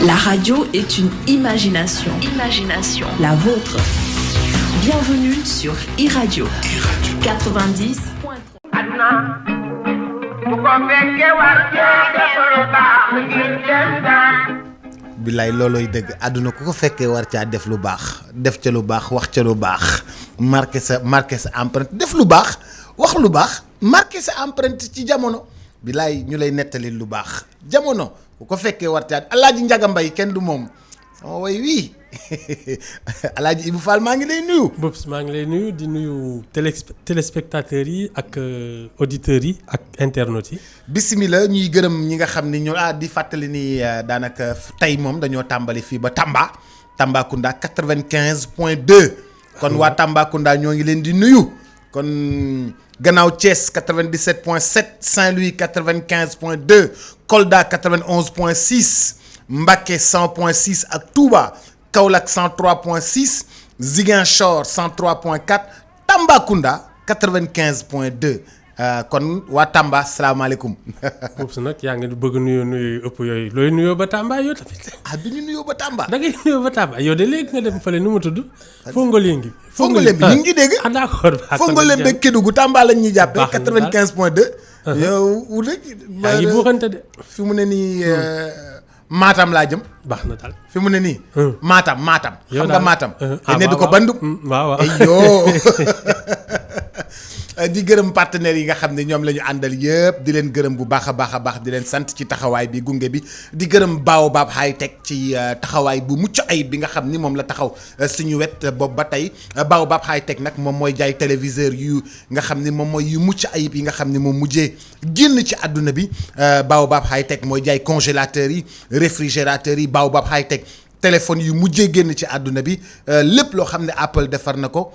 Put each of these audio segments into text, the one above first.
La radio est une imagination. La vôtre. Bienvenue sur iRadio 90. bilaay loolooy dëgg àdduna ku ko fekkee war caa def lu baax def ca lu baax wax ca lu baax marqué sa empreinte def lu baax wax lu baax marqué sa empreinte ci jamono bilaay ñu lay nettali lu baax jamono ku ko fekkee war caa Alaaji Njaga Mbay kenn du moom sama way wii Alaaji Ibou Fall maa ngi lay nuyu. Bobs maa ngi lay nuyu di nuyu téléspectateurs yi ak auditeurs yi ak internautes yi. Bismillah ñuy gërëm ñi nga xam ni ñoo di fàttali ni daanaka tey moom dañoo tàmbali fii ba Tambacounda 95.2 kon waa Tambacounda ñoo ngi leen di nuyu kon gannaaw Thiès 97.7 Saint-Louis 95.2 Kolda 91.6 Mbacké 100.6 ak Touba Kaolack 103.6 Ziguinchor 103.4 Tambacounda 95.2 kon waa Tamba salaamaaleykum. Bobs nag yaa ngi bëgg nuyu ëpp yooyu looy nuyoo ba Tamba yow tamit. Du ñu nuyoo ba Tamba. da ngay nuyoo ba Tamba yow de léegi nga dem fële nu mu tudd. Fongolembi. Fongolembi ñu ngi dégg. D'accord Fongolembi Kédougou Tamba lañ ñuy jàppee. 95.2. yow rek. yaa ngi buuxante de. fi mu ne nii Matam laa jëm. baax na daal fi mu ne nii. Matam. xam nga Matam. ne du ko bandu. waaw ayoo. di gërëm partenaires yi nga xam ne ñoom la ñu àndal yëpp di leen gërëm bu baax a baax di leen sant ci taxawaay bi gunge bi di gërëm Baobab High Tech ci taxawaay bu mucc ayib bi nga xam ni moom la taxaw suñu wet boobu ba tey Baobab High Tech nag moom mooy jaay téléviseur yu nga xam ni moom mooy yu mucc ayib yi nga xam ni moom mujjee génn ci àdduna bi Baobab High Tech mooy jaay congélateurs yi réfrigérateurs yi Baobab High Tech téléphone yu mujjee génn ci àdduna bi lépp loo xam ne Apple defar na ko.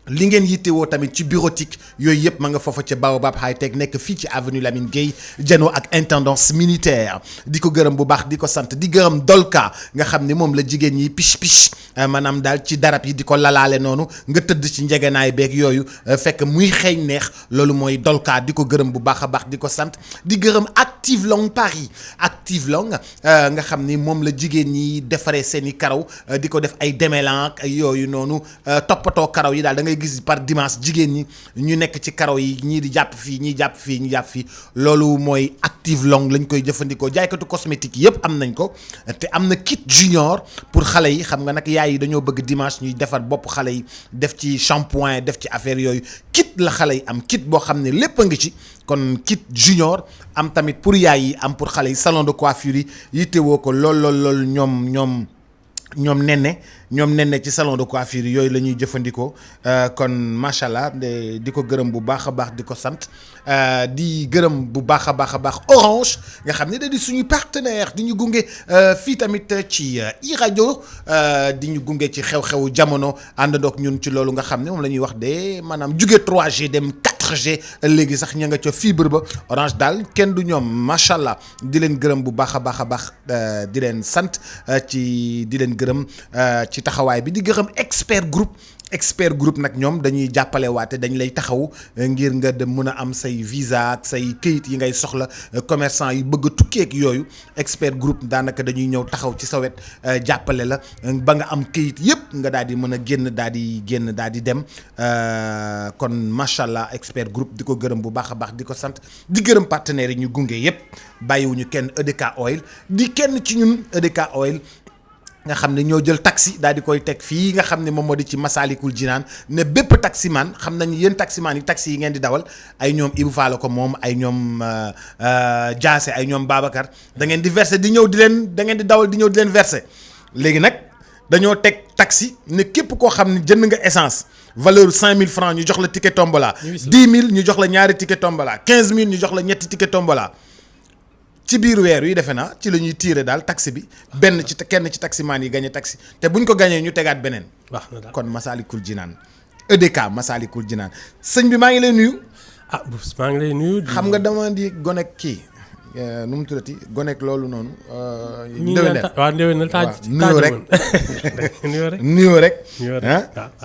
li ngeen yittewoo tamit ci bureautique yooyu yëpp ma nga foofa ca Baobab High Tech nekk fii ci avenue Lamine Gueye janoo ak intendance militaire di ko gërëm bu baax di ko sant di gërëm Dolka nga xam ni moom la jigéen ñi piche maanaam daal ci darab yi di ko lalaale noonu nga tëdd ci njegenaay beeg yooyu fekk muy xeeñ neex loolu mooy Dolka di ko gërëm bu baax a baax di ko sant di gërëm Active Long Paris Active Long nga xam ni moom la jigéen ñi defaree seen i karaw di ko def ay démêlant ak yooyu noonu toppatoo karaw yi daal da ngay gis par dimanche jigéen ñi ñu nekk ci karaw yi ñii di jàpp fii ñii jàpp fii loolu mooy Active Long lañ koy jëfandikoo jaaykatu cosmétique yëpp am nañ ko te am na kit junior pour xale yi xam nga nag yaay yi dañoo bëgg dimanche ñuy defar bopp xale yi def ci shampoing def ci affaire yooyu kit la xale yi am kit boo xam ne lépp a ngi ci kon kit junior am tamit pour yaay yi am pour xale yi salon de coiffure yi yittewoo ko lool ñoom nenne ci salon de coiffure yooyu la ñuy jëfandikoo kon macha allah di ko gërëm bu baax a baax di ko sant di gërëm bu baax a baax Orange nga xam ne da di suñu partenaire di ñu gunge fii tamit ci iRadio di ñu gunge ci xew-xewu jamono àndandoog ñun ci loolu nga xam ne moom la ñuy wax de maanaam jóge 3G dem 4G léegi sax ña nga ca fibre ba Orange daal kenn du ñoom macha allah di leen gërëm bu baax a baax di leen sant di leen gërëm ci taxawaay bi di gërëm expert groupe nag ñoom dañuy jàppale waate dañ lay taxaw ngir nga dem mën a am say visa ak say këyit yi ngay soxla commerçant yi bëgg a tukkeek yooyu expert groupe daanaka dañuy ñëw taxaw ci sa wet jàppale la ba nga am këyit yëpp nga daal di mën a génn daal di dem kon macha allah expert groupe di ko gërëm bu baax a baax di ko sant di gërëm partenaires yi ñu gunge yëpp bàyyiwuñu kenn EDK Oil di kenn ci ñun EDK Oil nga xam ne ñoo jël taxi daal di koy teg fii nga xam ne moom moo di ci Masalikul Jinaan ne bépp taximan xam nañu yéen taximan yi taxi yi ngeen di dawal ay ñoom Ibou Fall ko moom ay ñoom Diassé ay ñoom Babacar da ngeen di verser di ñëw di leen da ngeen di dawal di ñëw di leen verser léegi nag dañoo teg taxi ne képp koo xam ne jënd nga essence valeur 5000 francs ñu jox la ticket tombola 10 000 ñu jox la ñaari ticket tombola 15 000 ñu jox la ñetti ticket tombola ci biir weer yi defe naa ci la ñuy tiire daal taxi bi kenn ci taximaan yi gagné taxi te buñ ko gagné ñu tegaat beneen. wax na daal kon Masalikul Jinaan EDK Masalikul Jinaan sëñ bi maa ngi lay nuyu. Bobs maa ngi lay nuyu. xam nga dama di gonek kii nu mu tuddati gonek loolu noonu. ndéwénal nuyoo rek nuyoo rek.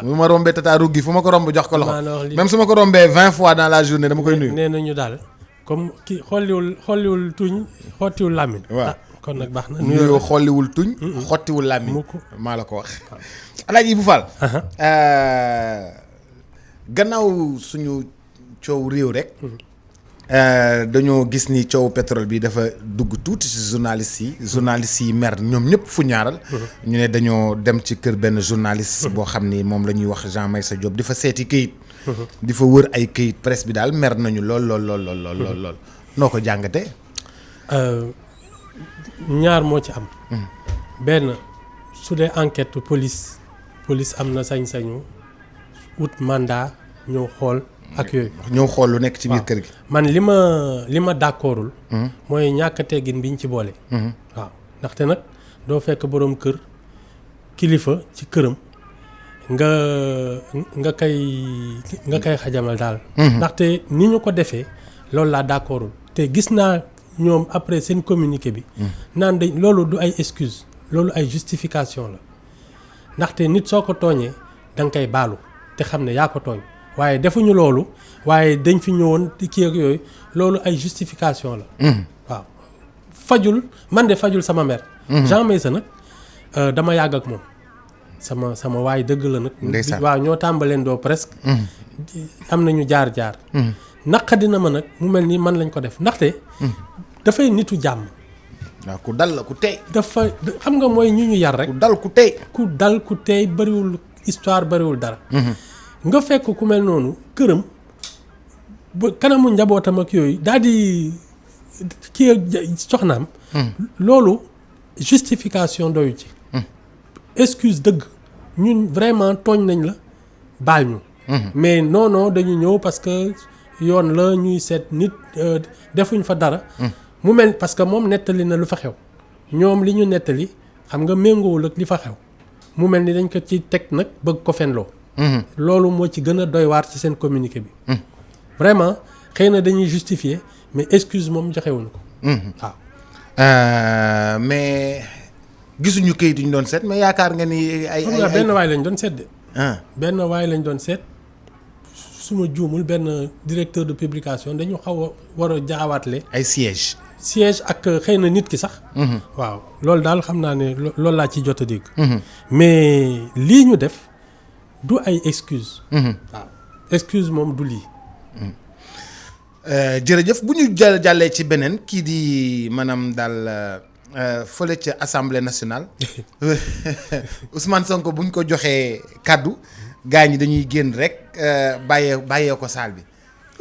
bu ma rombee tata ruggi fu ma ko romb jox ko loxo. même su ma ko rombee 20 fois dans la journée dama koy nuyu. nee nañu daal. comme kii xolliwul tuñ xottiwul làmmiñ. waaw kon nag baax na nuyoo xolliwul tuñ. xottiwul làmmiñ maa la ko wax. Alaaji Ibou Fall. gannaaw suñu coow réew rek. dañoo gis ni coow pétrole bi dafa dugg tuuti ci journalistes yi mer ñoom ñëpp fu ñaaral. ñu ne dañoo dem ci kër benn journaliste. boo xam ni moom la ñuy wax Jean Meissa Diop di fa seeti këyit. di fa wër ay këyit presse bi daal mer nañu lool. noo ko jàngatee. ñaar moo ci am. benn su dee enquête police am na sañ-sañu ut mandat ñëw xool ak yooyu. ñëw xool lu nekk ci biir kër gi. man li ma d'accordul mooy ñàkk teggin biñ ci boole. waaw ndaxte nag doo fekk boroom kër kilifa ci këram nga koy xajamal daal. ndaxte ni ñu ko defee loolu laa d'accordul te gis naa ñoom après seen communiqué bi. naan dañ loolu du ay excuse loolu ay justification la ndaxte nit soo ko tooñee da nga koy baalu te xam ne yaa ko tooñ. waaye defuñu loolu waaye dañ fi ñëwoon kii ak yooyu loolu ay justification la. waaw fajul sama mère. Jean Meissa nag dama yàgg ak moom sama waay dëgg la nag. waaw ñoo tàmbaleen doo presque. am nañu jaar. naqadina ma nag mu mel ni man lañ ko def ndaxte. dafay nitu jàmm. waaw ku dal la ku tey. dafa xam nga mooy ñu yar rek. ku dal ku tey bariwul histoire bariwul dara. nga fekk ku mel noonu këram ba kanamu njabootam ak yooyu daal di kii soxnaam. loolu justification doyu ci. excuse dëgg ñun vraiment tooñ nañ la baal ñu. mais non dañu ñëw parce que yoon la ñuy seet nit defuñ fa dara. mu mel parce que moom nettali na lu fa xew ñoom li ñu nettali xam nga méngoowul ak li fa xew mu mel ni dañ ko ci teg nag bëgg ko fenloo. loolu moo ci gën a doy waar ci seen communiqué bi. vraiment xëy na dañuy justifier mais excuse moom joxewuñu ko. waaw. mais gisuñu kayit yu ñu doon seet mais yaakaar nga ni ay benn waay lañ doon seet de. benn waay lañ doon seet su ma juumul benn directeur de publication dañu xaw a war a jaawaatle. ay siège ak xëy na nit ki sax. waaw loolu daal xam naa ne loolu laa ci jot a dégg. mais lii ñu def. du ay excuse waaw excuse moom du lii. jërëjëf bu ñu jàllee ci beneen kii di maanaam daal fële ca assemblée nationale Ousmane Sonko bu ñu ko joxee kàddu gaa ñi dañuy génn rek bàyyee ko saal bi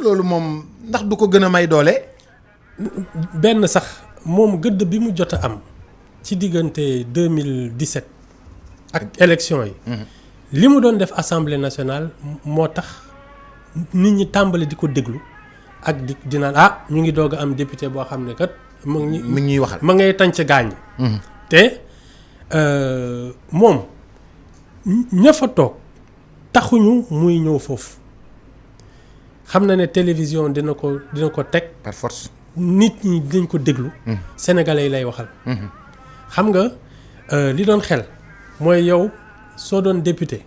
loolu moom ndax du ko gën a may doole. benn sax moom gëdd bi mu jot a am ci diggante 2017 ak élection yi. li mu doon def assemblée nationale moo tax nit ñi tàmbali di ko déglu ak di naan ñu ngi doog a am député boo xam ne kat. mu ngi ñuy waxal ma ngay tànc gaañ. te moom ña fa toog taxuñu muy ñëw foofu xam na ne télévision dina ko teg. par force nit ñi dinañ ko déglu. sénégalais yi lay waxal. xam nga li doon xel mooy yow. soo doon député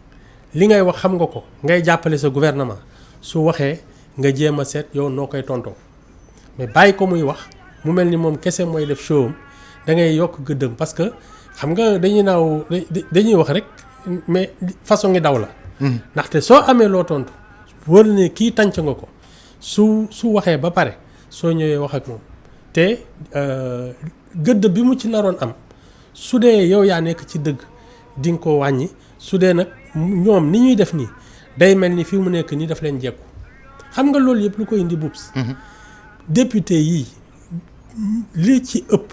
li ngay wax xam nga ko ngay jàppale sa gouvernement su waxee nga jéem a seet yow noo koy tontoo mais bàyyi ko muy wax mu mel ni moom kese mooy def show am da ngay yokk gëddëm parce que xam nga dañuy wax rek mais façon ngi daw la. ndaxte soo amee loo tontu wër ne kii tànc nga ko su waxee ba pare soo ñëwee wax ak moom te gëdd bi mu ci naroon am su dee yow yaa nekk ci dëgg. di nga ko wàññi su dee nag ñoom ni ñuy def nii day mel ni fii mu nekk nii daf leen jekku xam nga loolu yëpp lu koy indi bubs député yii li ci ëpp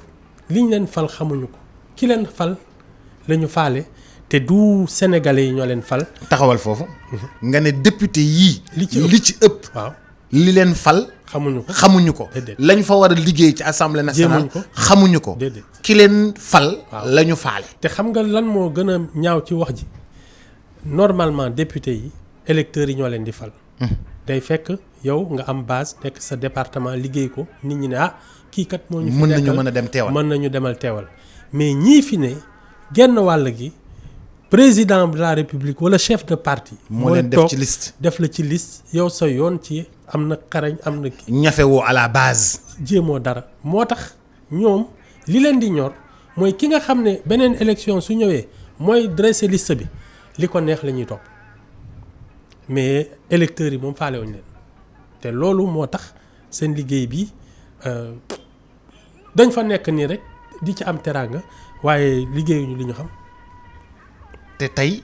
liñ leen fal xamuñu ko ki leen fal la ñu faale te du sénégalais yi ñoo leen fal. taxawal foofu. nga ne député yii. li ci ëpp. waaw li leen fal. xamuñu ko lañ fa war a liggéey ci assemblée nationale. xamuñu ko ki leen fal. la ñu faale. te xam nga lan moo gën a ñaaw ci wax ji normalement député yi électeurs yi ñoo leen di fal. day fekk yow nga am base nekk sa département liggéey ko nit ñi ne kii kat moo ñu fi mën nañu mën a dem teewal mën nañu demal teewal mais ñii fi ne genn wàll gi président de la république wala chef de parti. moo leen def ci liste def la ci liste yow sa yoon ci am na xarañ am na. ñafewoo à la base. jéemoo dara moo tax ñoom li leen di ñor mooy ki nga xam ne beneen élection su ñëwee mooy dresser liste bi li ko neex la ñuy topp mais électeurs yi moom faalewuñu leen te loolu moo tax seen liggéey bi dañ fa nekk nii rek di ci am teraanga waaye liggéeyuñu li ñu xam. te tey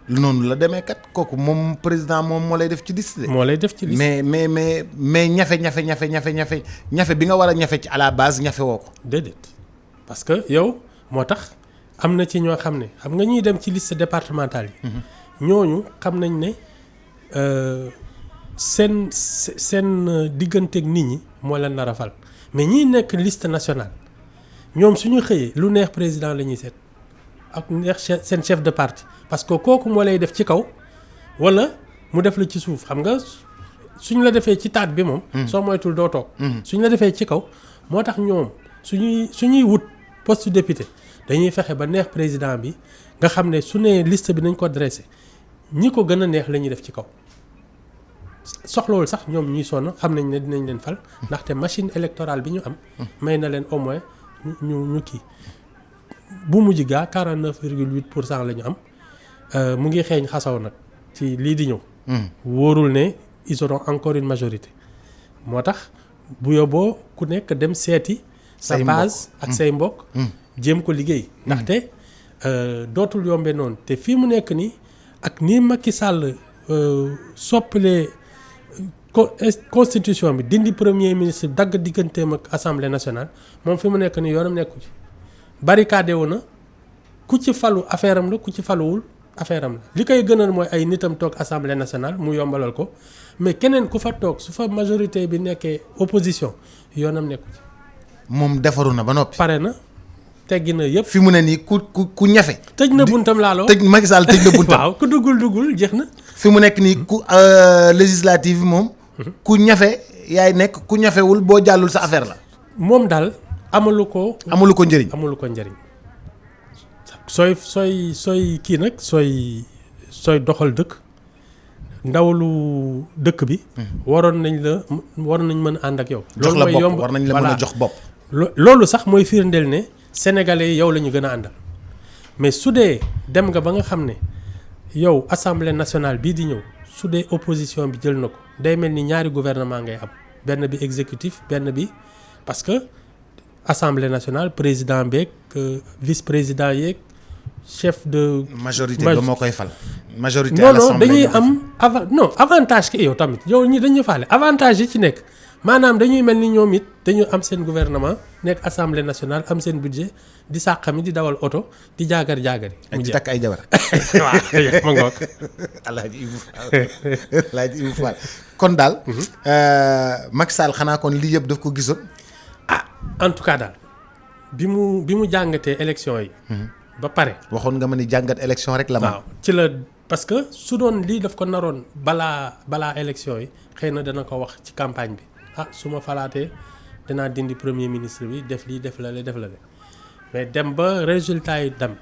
noonu la demee kat kooku moom président moom moo lay def ci liste. moo lay def ci liste mais ñafe bi nga war a ñafe ci à la base ñafe woo ko. déedéet parce que yow moo tax am na ci ñoo xam ne xam nga ñuy dem ci liste départementale yi. ñooñu xam nañ ne seen digganteeg nit ñi moo leen nar a fal mais ñiy nekk liste nationale ñoom suñu xëyee lu neex président la ñuy seet ak neex seen chef de parti parce que kooku moo lay def ci kaw wala mu def la ci suuf xam nga suñ la defee ci taat bi moom. soo moytul doo toog. suñ la defee ci kaw moo tax ñoom suñuy wut poste député dañuy fexe ba neex président bi nga xam ne su nee liste bi nañ ko dressé ñi ko gën a neex la ñuy def ci kaw soxlawul sax ñoom ñuy sonn xam nañ ne dinañ leen fal ndaxte machine électorale bi ñu am may na leen au moins ñu kii bu mujj gaa 49,8% la ñu am mu ngi xeeñ xasaw nag ci lii di ñëw wóorul ne ils auront encore une majorité moo tax bu yóbboo ku nekk dem seeti sa base ak say mbokk jéem ko liggéey ndaxte dootul yombe noonu te fii mu nekk nii ak ni Macky Sall soppalee constitution bi dindi premier ministre dagg digganteem ak assemblée nationale moom fi mu nekk nii yoonam nekku ci barricade wu na ku ci falu affaire am la ku ci faluwul affaire am la li koy gënal mooy ay nitam toog assemblée nationale mu yombalal ko mais keneen ku fa toog su fa majorité bi nekkee opposition yoonam nekku ci. moom defaru na ba noppi. pare na teggi na yëpp. fi mu ne nii ku ñafe. tëj na buntam laaloo tëj Macky Sall tëj na buntam. waaw ku duggul jeex na. fi mu nekk nii ku législative moom. ku ñafe yaay nekk ku ñafewul boo jàllul sa affaire la. moom daal amalu ko njëriñ. amalu ko njëriñ sooy kii nag sooy doxal dëkk ndawalu dëkk bi. waroon nañ mën a ànd ak yow. jox la bopp war nañ la mën a jox bopp. loolu sax mooy firndeel ne sénégalais yi yow la ñu gën a àndal mais su dee dem nga ba nga xam ne yow assemblée nationale bii di ñëw su dee opposition bi jël na ko day mel ni ñaari gouvernement ngay am benn bi exécutif benn bi parce que assemblée nationale président beeg vice président yeeg chef de. majorité ba moo koy fal. majorité à l'assemblée dañuy am avantage ki yow tamit yow ñi dañuy faale avantage yi ci nekk maanaam dañuy mel ni ñoom it dañu am seen gouvernement nekk assemblée nationale am seen budget di sàqami di dawal oto di jaagari. ak di takk ay jabar. waaw ma ngoog. Alaaji Ibou Fall kon daal. Macky Sall xanaa kon lii yëpp daf ko gisoon. en tout cas daal bi mu jàngatee élection yi. ba pare waxoon nga ma ni jàngat élection rek la ma. waaw ci la parce que su doon lii daf ko naroon balaa élection yi xëy na dana ko wax ci campagne bi su ma falaatee danaa dindi premier ministre bi def lii def la mais dem ba résultat yi dem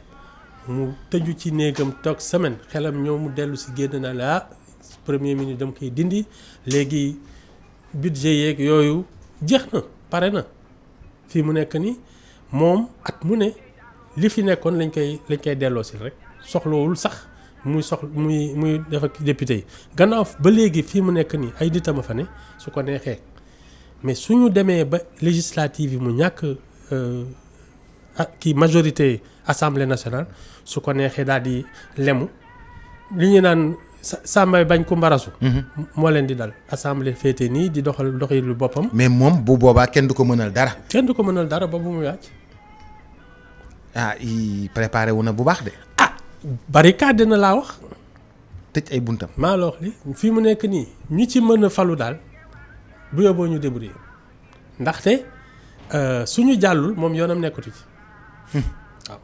mu tëju ci néegam toog semaine xelam ñëw mu dellu si génn na la premier ministre dama koy dindi léegi budget yeeg yooyu jeex na pare na fii mu nekk ni moom at mu ne li fi nekkoon lañ koy delloo si rek soxlawul sax muy def ak député yi gannaaw ba léegi fii mu nekk nii ay nitama fa ne su ko neexee mais suñu demee ba législative yi mu ñàkk kii majorité assemblée nationale su ko neexee daal di lemu li ñu naan sàmmay bañ ko mbarasu moo leen di dal assemblée féete nii di doxalu boppam. mais moom bu boobaa kenn du ko mënal dara. kenn du ko mënal dara ba bu mu wàcc. i préparé wu na bu baax de. barricade na laa wax. tëj ay buntam. maa la wax li fii mu nekk nii ñi ci mën a falu daal bu yóbboo ñu débrouiller ndaxte suñu jàllul moom yoonam nekkatu ci waaw.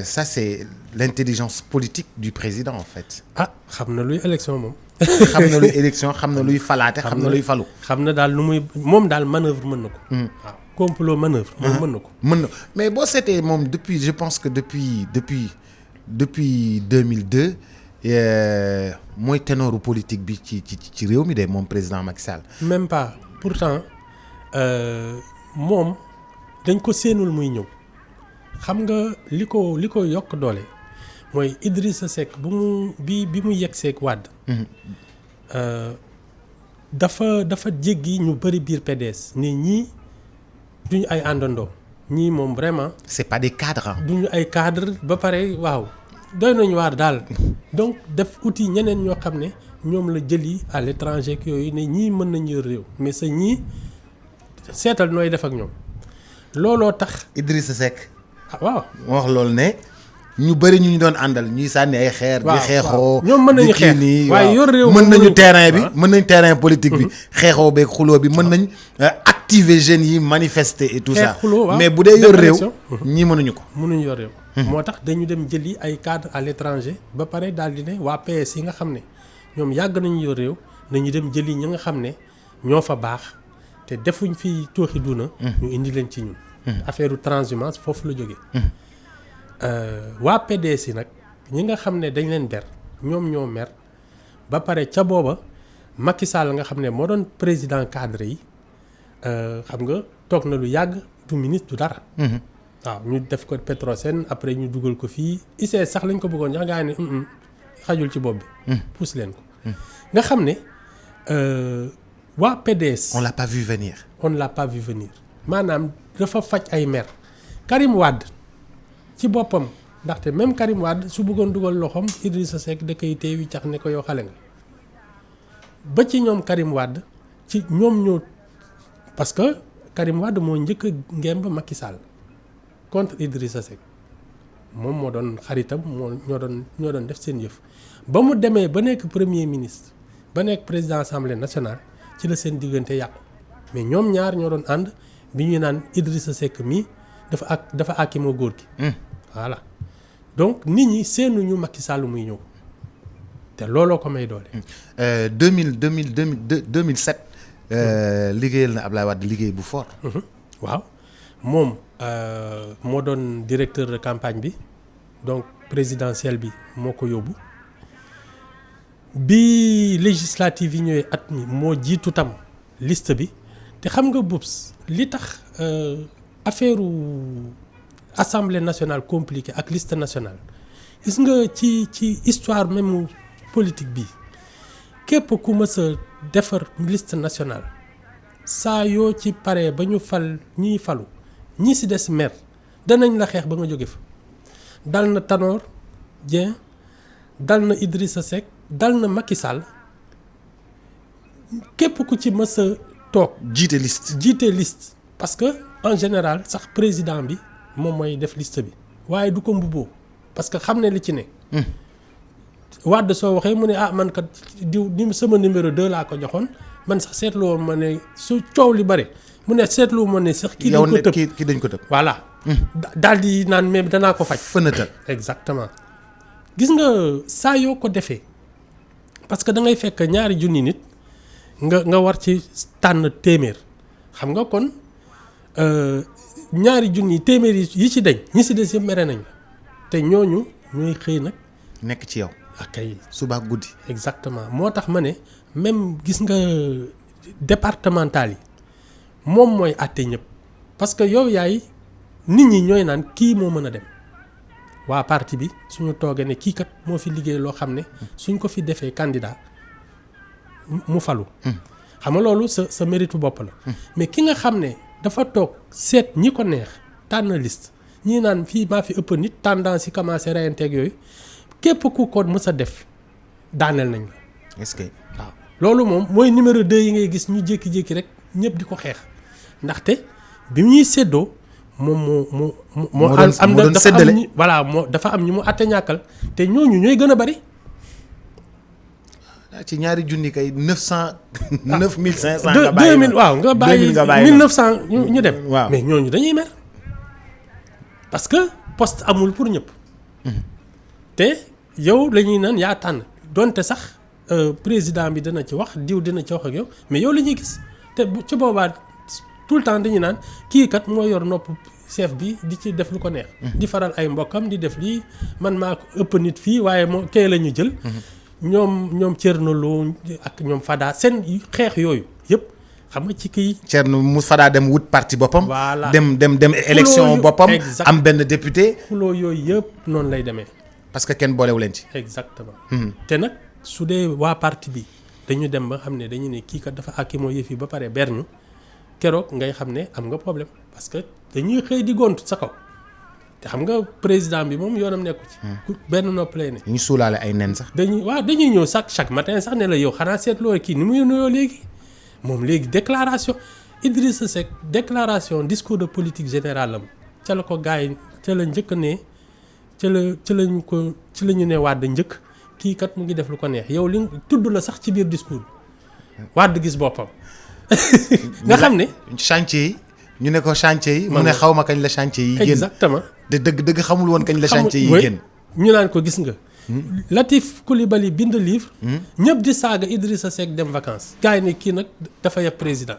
Ça c'est l'intelligence politique du président en fait. xam na luy élection moom. xam na luy élection xam na luy falaate xam na luy falu. xam na daal lu muy moom daal manœuvre mën na ko. waaw complot manœuvre. moom mën na ko. mën na mais boo seetee moom depuis je pense que depuis 2002 mooy ténoru politique bi ci réew mi de moom président Macky Sall. même pas pourtant moom dañ ko séenul muy ñëw xam nga li ko yokk doole mooy Idrissa Seck bi mu yegg seeg Wade dafa jéggi ñu bëri biir PDS ni ñii duñu ay àndandoo ñii moom vraiment c'est pas des cadres. duñu ay cadre ba pare waaw doy nañu waar daal donc def outil ñeneen ñoo xam ne ñoom la jëli à l'étranger ak yooyu ne ñii mën nañu yor réew mais sa ñii seetal nooy def ak ñoom looloo tax. Idrissa Seck. waaw moo wax loolu ne ñu bëri ñu doon àndal ñuy sànni ay xeer. di xeexoo ñoom mën nañu xeex nii waaye yor réew mën nañu terrain bi mën nañu terrain politique bi. xeexoo beeg xuloo bi mën nañ activer jeunes yi manifester et tout ça. mais bu dee yor réew ñii mënuñu ko. mënuñu yor réew. moo tax dañu dem jëli ay cadres à l'étranger ba pare daal di ne waa PS yi nga xam ne ñoom yàgg nañu yor réew nañu dem jëli ñi nga xam ne ñoo fa baax te defuñ fi tooxi duna ñu indi leen ci ñun. affaire transhumance foofu la jógee. waa PDS yi nag ñi nga xam ne dañ leen ber ñoom ñoo mer ba pare ca booba Macky Sall nga xam ne moo doon président cadre yi xam nga toog na lu yàgg du ministre du dara. waaw ñu def ko Petrosen après ñu dugal ko fii ICS sax lañ ko bëggoon jox gaa ne xajul ci bopp bi. pousse leen ko. nga xam ne waa PDS. on l'a pas vu venir. on l'a pas vu venir maanaam dafa faj ay mer Karim Wade ci boppam ndaxte même Karim Wade su bëggoon dugal loxoom Idrissa Seck da koy téye wi cax ne ko yow xale nga ba ci ñoom Karim Wade ci ñoom ñoo parce que Karim Wade moo njëkk a ngemb Macky Sall contre Idrissa Seck moom moo doon xaritam ñoo doon def seen yëf ba mu demee ba nekk premier ministre ba nekk président assemblée nationale ci la seen diggante yàqu mais ñoom ñaar ñoo doon ànd bi ñuy naan Idrissa Seck mii dafa àkki moo góor gi. voilà donc nit ñi seenuñu Macky Sall muy ñëw te looloo ko may doole. 2007. liggéeyal na Ablaye Wade liggéey bu fort. waaw moom moo doon directeur de campagne bi donc présidentielle bi moo ko yóbbu bi législative yi ñëwee at mi moo jiitu tam liste bi te xam nga bubs li tax affaire assemblée nationale compliquée ak liste nationale gis nga ci histoire même politique bi képp ku mës a defar liste nationale saa yoo ci paree ba ñu fal ñiy falu ñi si des mer danañ la xeex ba nga jóge fa dal na Tanor Dieng dal na Idrissa Seck dal na Macky Sall képp ku ci mës a toog jiite liste parce que en général sax président bi moom mooy def liste bi waaye du ko mbubboo parce que xam ne li ci ne Wade soo waxee mu ne man kat diw ni sama numéro 2 laa ko joxoon man sax seetlu woon ma ne su coow li bare mu ne seetlu ma ne sax kii dañ ko tëb voilà daal di naan mais danaa ko faj fënatal exactement gis nga saa yoo ko defee parce que da ngay fekk ñaari junni nit nga war ci tànn téeméer xam nga kon ñaari junni téeméer yi ci dañ ñi si des yëpp mere nañ la te ñooñu ñooy xëy nag nekk ci yow akay suba guddi exactement moo tax ma ne même gis nga départemental yi moom mooy àtte ñëpp parce que yow yaay nit ñi ñooy naan kii moo mën a dem waa parti bi suñu toogee ne kii kat moo fi liggéey loo xam ne suñ ko fi defee candidat mu falu xam nga loolu sa méritu bopp la mais ki nga xam ne dafa toog seet ñi ko neex tànn liste ñii naan fii maa fi ëpp nit tendance yi commencé reyanteeg yooyu képp ku ko mës a def daaneel nañ la. est-ce que waaw loolu moom mooy numéro 2 yi ngay gis ñu jékki-jékki rek ñëpp di ko xeex ndaxte bi ñuy séddoo moom moo am na dafa am ñi voilà dafa am ñi mu àtte ñàkkal te ñooñu ñooy gën a bari. ci ñaari junni kay 9500 nga bàyyi 2000 waaw nga bàyyi 1900 ñu dem. waaw mais ñooñu dañuy mer parce que poste amul pour ñëpp. te yow la ñuy naan yaa tànn donte sax président bi dina ci wax diw dina ci wax ak yow mais yow la ñuy gis te ci boobaa tout le temps dañuy naan kii kat moo yor nopp chef bi di ci def lu ko neex. di faral ay mbokkam di def lii man maa ko ëpp nit fii waaye moo kay la ñu jël. ñoom Thierno Lo ak ñoom Fada seen xeex yooyu yëpp xam nga ci kii. Thierno Mousfada dem wut parti boppam. voilà dem élection boppam. am benn député. xuloo yooyu yëpp noonu lay demee. parce que kenn boolewu leen ci. exactement. te nag su dee waa parti bi dañu dem ba xam ne dañu ne kii kat dafa àkki moo yëf yi ba pare berñu keroog ngay xam ne am nga problème parce que dañuy xëy di gont sa kaw te xam nga président bi moom yoonam nekku ci. benn nopp lay ne. ñu suulaale ay nen sax. dañuy ñëw chaque matin sax ne la yow xanaa seetloo kii ni muy nuyoo léegi moom léegi déclaration Idrissa Seck déclaration discours de politique générale am ca la ko gars yi ca la njëkk ne ci la ñu ne Wade njëkk kii kat mu ngi def lu ko neex yow li tudd la sax ci biir discours bi Wade gis boppam. nga xam ne chantier yi ñu ne ko chantier yi. mu ne xaw ma kañ la chantier yi génn. exactement de dëgg xamul woon kañ la chantier yi génn. ñu naan ko gis nga. Latif Coulibaly bind livre. ñëpp di saaga Idrissa Seck dem vacances. gars yi ne kii nag dafa yab président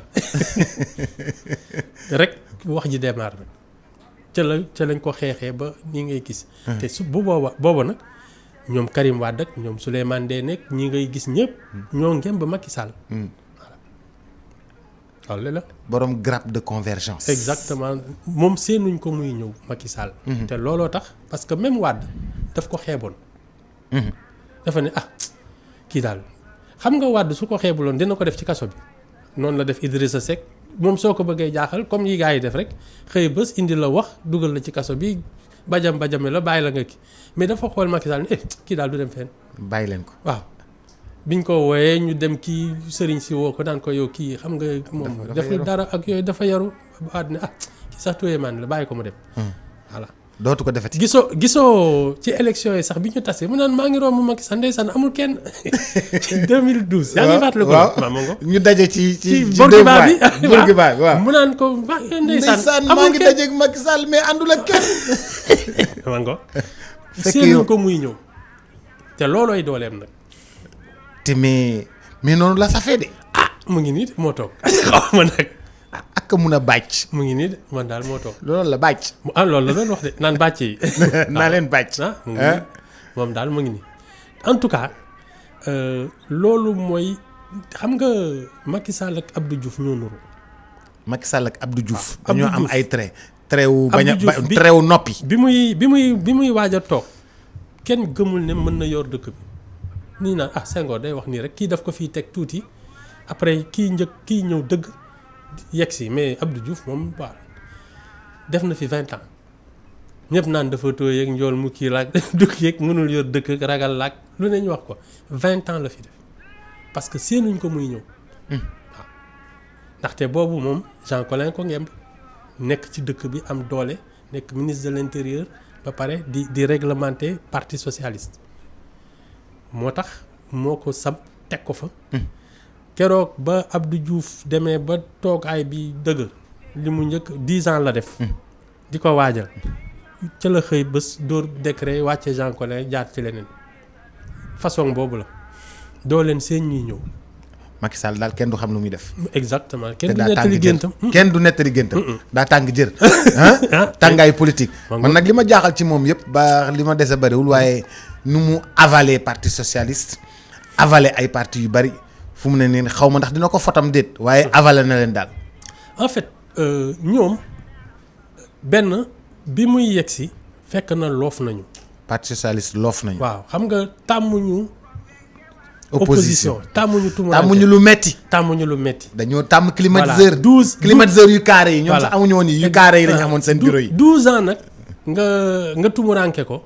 rek wax ji démarre rek ca lañ ko xeexee ba ñi ngay gis. te su bu booba nag ñoom Karim Wade ak ñoom Souleymane Ndéné nekk ñi ngay gis ñëpp. ñoo ngem ba Macky Sall. voilà la. borom grappe de convergence. exactement moom seenuñ ko muy ñëw Macky Sall. te looloo tax parce que même Wade daf ko xeeboon. dafa ne kii daal xam nga Wade su ko xeebuloon dina ko def ci kaso bi noonu la def Idrissa Seck moom soo ko bëggee jaaxal comme yi gars yi def rek xëy bés indi la wax dugal la ci kaso bi bajame la bàyyi la nga kii mais dafa xool Macky Sall ne kii daal du dem fenn. bàyyi leen ko waaw. biñ ko wooyee ñu dem kii sëriñ si woo ko daan ko yow kii xam nga moom deful dara ak yooyu dafa yaru ba ne kii sax tuyee maan la bàyyi ko mu dem. voilà. dootu ko defati. gisoo ci élection yi sax bi ñu tasee mu naan maa ngi romb Macky Sall ndeysaan amul kenn ci 2012. yaa ngi fàttaliku ko ñu daje ci Bourguiba bi waaw mu naan ko ndeysaan maa ngi daje ak Macky Sall mais àndul ak kenn. ma ngo seenu ko muy ñëw te loolooy dooleem nag. te mais noonu la safee de. mu ngi nii de moo toog xaw ma nag. ak mun a bàcc. mu ngi nii de man daal moo toog. loolu la bàcc. loolu la doon wax de naan bàcc yi. naa leen bàcc. mu ngi nii moom daal mu ngi nii en tout cas loolu mooy xam nga Macky Sall ak Abdou Diouf ñoo nuru. Macky Sall ak Abdou Diouf. Abdou dañoo am Diouf. ay trait wu bañ a trait wu noppi. bi muy waaj a toog kenn gëmul ne mën na yor dëkk bi nii naan Senghor day wax nii rek kii daf ko fiy teg tuuti après kii ñëw dëgg. yegg si mais Abdou Diouf moom waaw def na fi 20 ans ñëpp naan dafa tooy yeeg njool mu kii laag dëkk yeeg mënul yor dëkk ragal laag lu ne ñu wax ko 20 ans la fi def parce que seenuñ ko muy ñëw. waaw ndaxte boobu moom Jean Collin ko ngemb nekk ci dëkk bi am doole nekk ministre de l'intérieur ba pare di réglementer parti socialiste moo tax moo ko samp teg ko fa. keroog ba Abdou Diouf demee ba toogaay bi dëgg li mu njëkk 10 ans la def. di ko waajal ca la xëy bés dóor décret wàcce Jean Collin jaar ci leneen façon boobu la doo leen seen ñuy ñëw. Macky Sall daal kenn du xam lu muy def. exactement kenn du nettali géntam kenn du nettali géntam. daa tàng jër. tàngaayu politique. man nag li ma jaaxal ci moom yëpp ba li ma dese bariwul waaye nu mu avaler parti socialiste avaler ay parti yu bari. fu mu ne nii xaw ma ndax dina ko fotam déet waaye avalé na leen daal. en fait ñoom benn bi muy yegsi fekk na loof nañu. parti socialiste loof nañu. waaw xam nga tàmmuñu. opposition tàmmuñu lu metti. dañoo tàmm climatiseur. 12 climatiseur yu carré yi. ñoom sax amuñu woon yi yu carré yi lañu amoon seen bureau yi. 12 ans nag nga tumuranke ko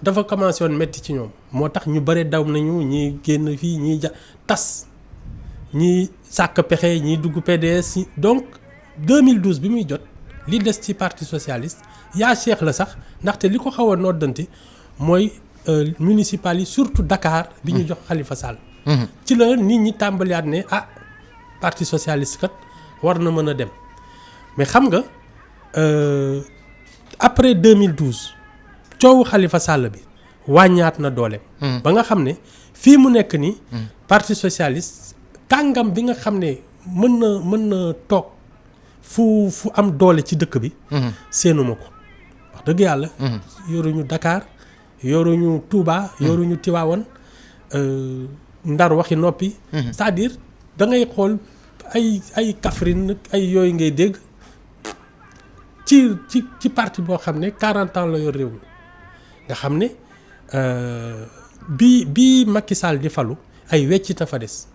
dafa commencé woon metti ci ñoom moo tax ñu bare daw nañu ñii génn fii ñii tas ñii sàkk pexe ñii dugg PDS donc 2012 bi muy jot li des ci parti socialiste yaa Cheikh la sax ndaxte li ko xaw a noddanti mooy municipal yi surtout Dakar bi ñu jox Khalifa Sall. ci la nit ñi tàmbaliwaat ne parti socialiste kat war na mën a dem mais xam nga après 2012 coowu Khalifa Sall bi wàññaat na dooleem. ba nga xam ne fii mu nekk nii. parti socialiste kàngam bi nga xam ne mën na toog fu am doole ci dëkk bi. seenuma ko wax dëgg yàlla. yoruñu Dakar yoruñu Touba. yoruñu Tivaouane Ndar waxi noppi. c'est-à-dire da ngay xool ay Kaffrine ay yooyu ngay dégg ci parti boo xam ne 40 ans la yor réew mi nga xam ne bi Macky Sall di falu ay weccita fa des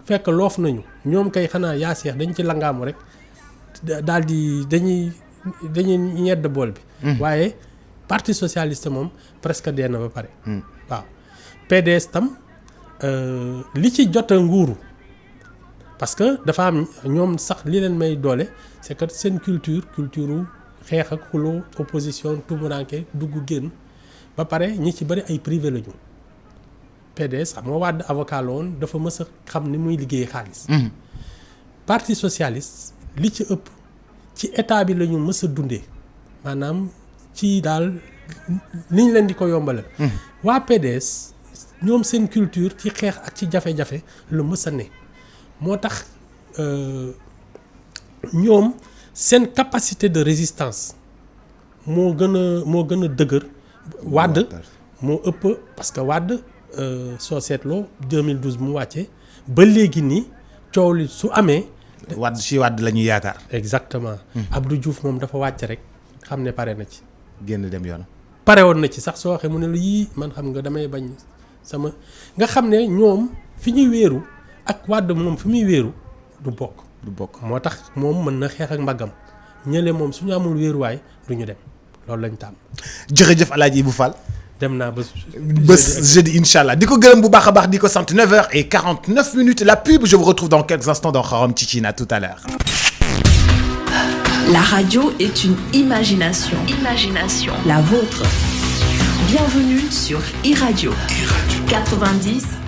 fekk loof nañu ñoom kay xanaa yaa seex dañ ci langaamu rek daal di dañuy ñedd bool bi. waaye parti socialiste moom presque dee na ba pare. waaw PDS tam li ci jot a nguuru parce que dafa am ñoom sax li leen may doole c'est que seen culture xeex ak xuloo opposition tumuranke dugg génn ba pare ñi ci bari ay privé lañu. PDS xam nga Wade avocat la woon dafa mës a xam ni muy liggéey xaalis. parti socialiste li ci ëpp ci état bi la ñu mës a dundee maanaam ci daal liñ leen di ko yombalal. waa PDS ñoom seen culture ci xeex ak ci jafe-jafe la mës a ne moo tax ñoom seen capacité de résistance moo gën a dëgër. Wade moo ëpp parce que Wade. Soo seetloo 2012 mu wàccee ba léegi nii coow li su amee. Wade la ñuy yaakaar. exactement. Abdou Diouf moom dafa wàcc rek xam ne pare na ci. génn dem yoon. pare woon na ci sax soo waxee mu ne la yii man xam nga damay bañ sama nga xam ne ñoom fi ñuy wéeru ak Wade moom fi muy wéeru du bokk. moo tax moom mën na xeex ak mbaggam ñële moom su ñu amul wéeruwaay du ñu dem loolu lañ tàmm. jërëjëf El Hadj Ibou Fall. dem naa ba jeudi inch'Allah di ko gërëm bu baax a baax di ko sant 9h49 la pub je vous retrouve dans quelques instants dans Kharam Tchitchine à tout à l'heure. La radio est une imagination. La vôtre. Bienvenue sur iRadio 90.